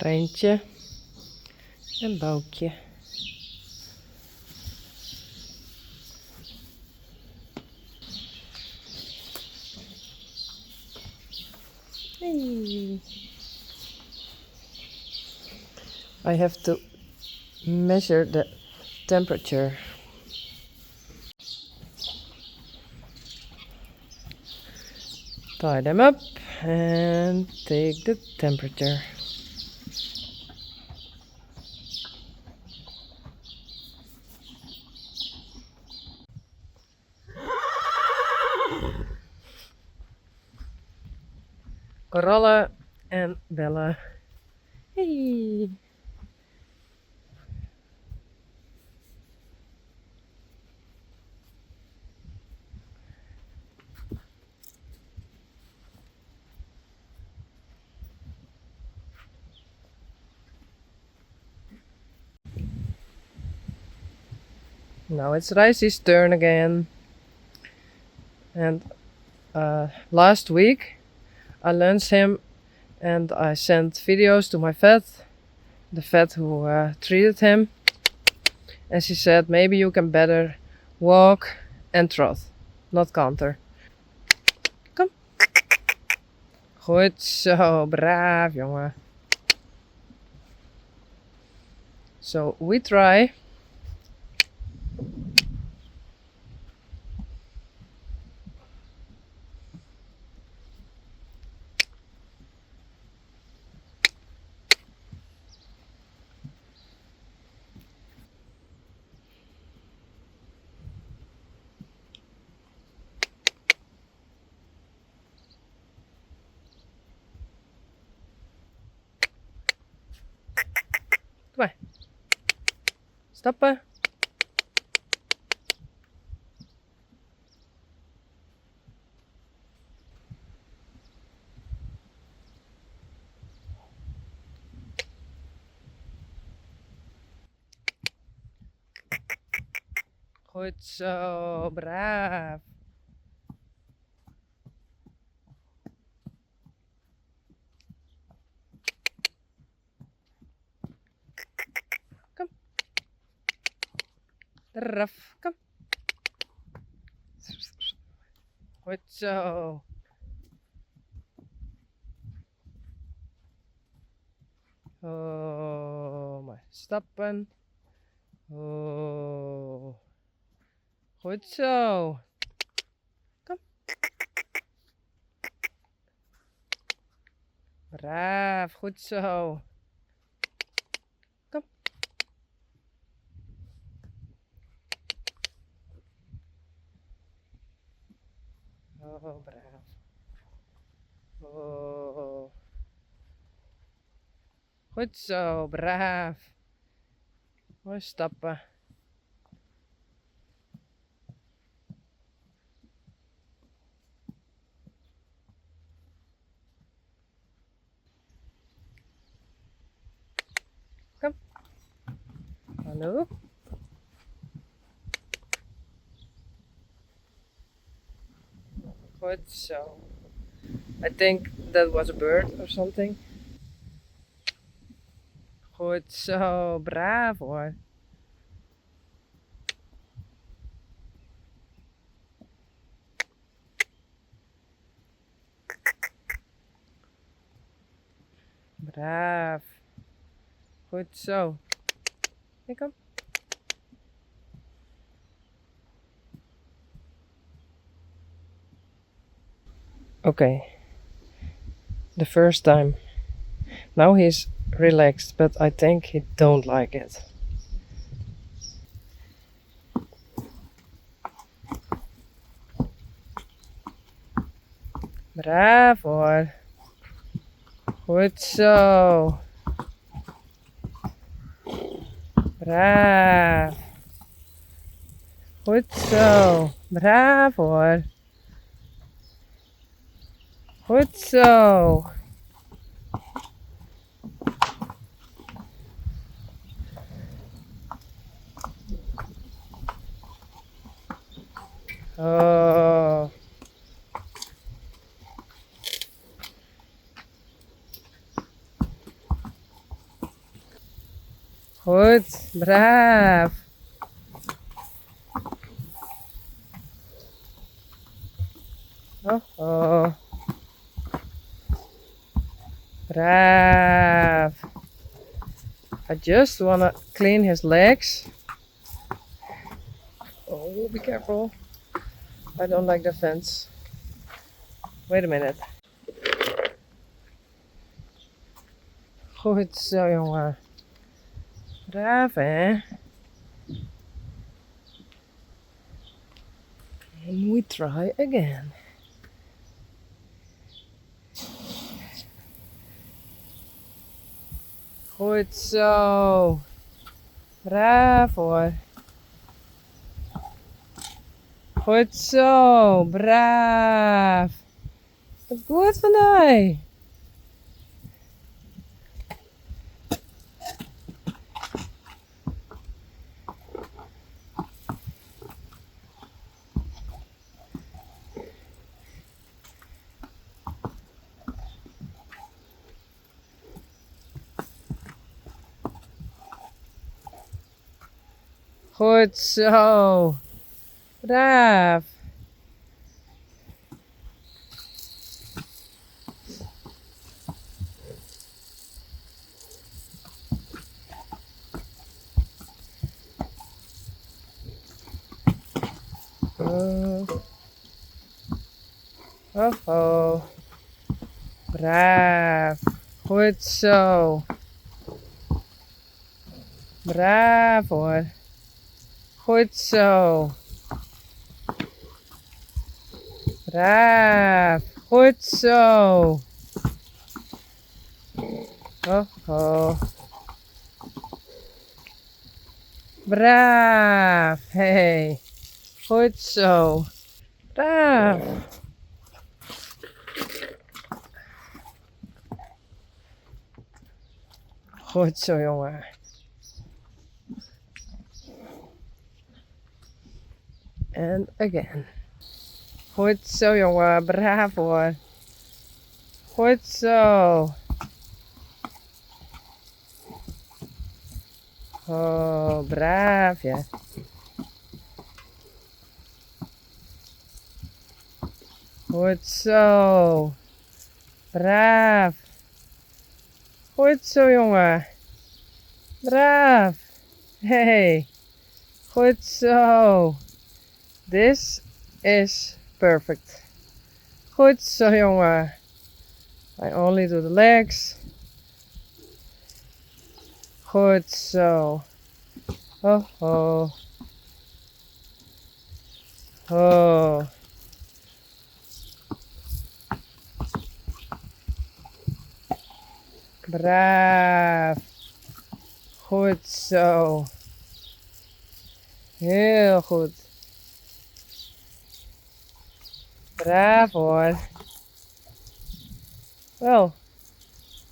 Reintje en Boukje. Hey. I have to measure the temperature. Tie them up and take the temperature. Corolla and Bella. Hey. Now it's Risey's turn again. And last week I learned him and I sent videos to my vet, the vet who treated him. And she said maybe you can better walk and trot, not canter. Kom. Goed zo, braaf jongen. So we try. Kom maar. Stappen. Goed zo, braaf. Kom. Draf, kom. Goed zo. Oh, maar stappen. Oh. Goed zo. Kom. Braaf, goed zo. Kom. Oh, braaf. Oh. Goed zo, braaf. Mooi stappen. Kom. Hallo. Goed zo. I think that was a bird or something. Goed zo, braaf hoor. Braaf. Goed zo. Hier kom. Okay. The first time. Now he's relaxed, but I think he don't like it. Braaf hoor. Goed zo. Braaf. Goed zo. Braaf hoor. Goed zo. Oh. Goed, braaf. Oh. Braaf. I just wanna clean his legs. Oh, be careful. I don't like the fence. Wait a minute. Goed zo, jongen. Braaf, hè? And we try again. Goed zo. Braaf hoor. Goed zo. Braaf. Wat goed vandaag. Goed zo. Braaf. Oh. Braaf. Goed zo. Braaf hoor. Goed zo. Braaf. Goed zo. Oh. Braaf. Hey. Goed zo. Braaf. Goed zo, jongen. And again. Goed zo, jongen. Braaf hoor. Goed zo. Oh, braaf, ja. Goed zo. Braaf. Goed zo, jongen. Braaf. Hey. Goed zo. This is perfect. Goed zo, jongen. I only do the legs. Goed zo. Oh. Braaf. Goed zo. Heel goed. Braaf hoor. Well,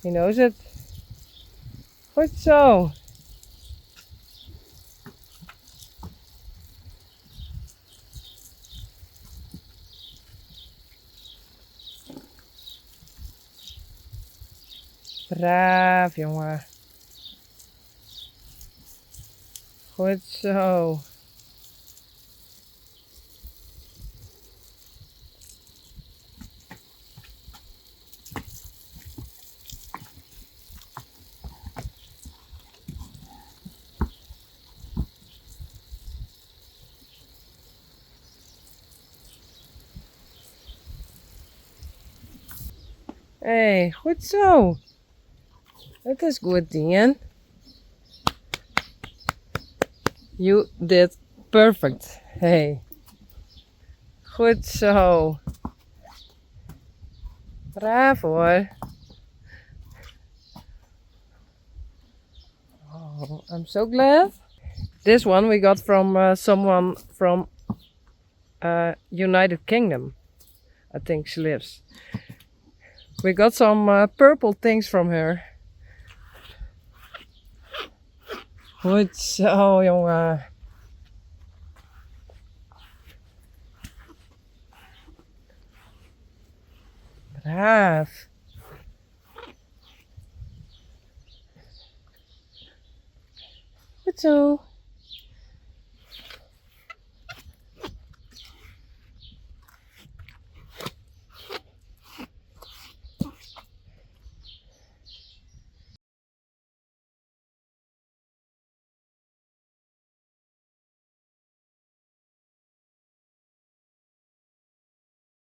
he knows it. Goed zo. Braaf, jongen. Goed zo. Hey, goed zo. Dat is goed, Dian. You did perfect. Hey. Goed zo. Braaf hoor. Oh, I'm so glad. This one we got from someone from United Kingdom. I think she lives. We got some purple things from her. Goed zo, jongen. Braaf. Patu.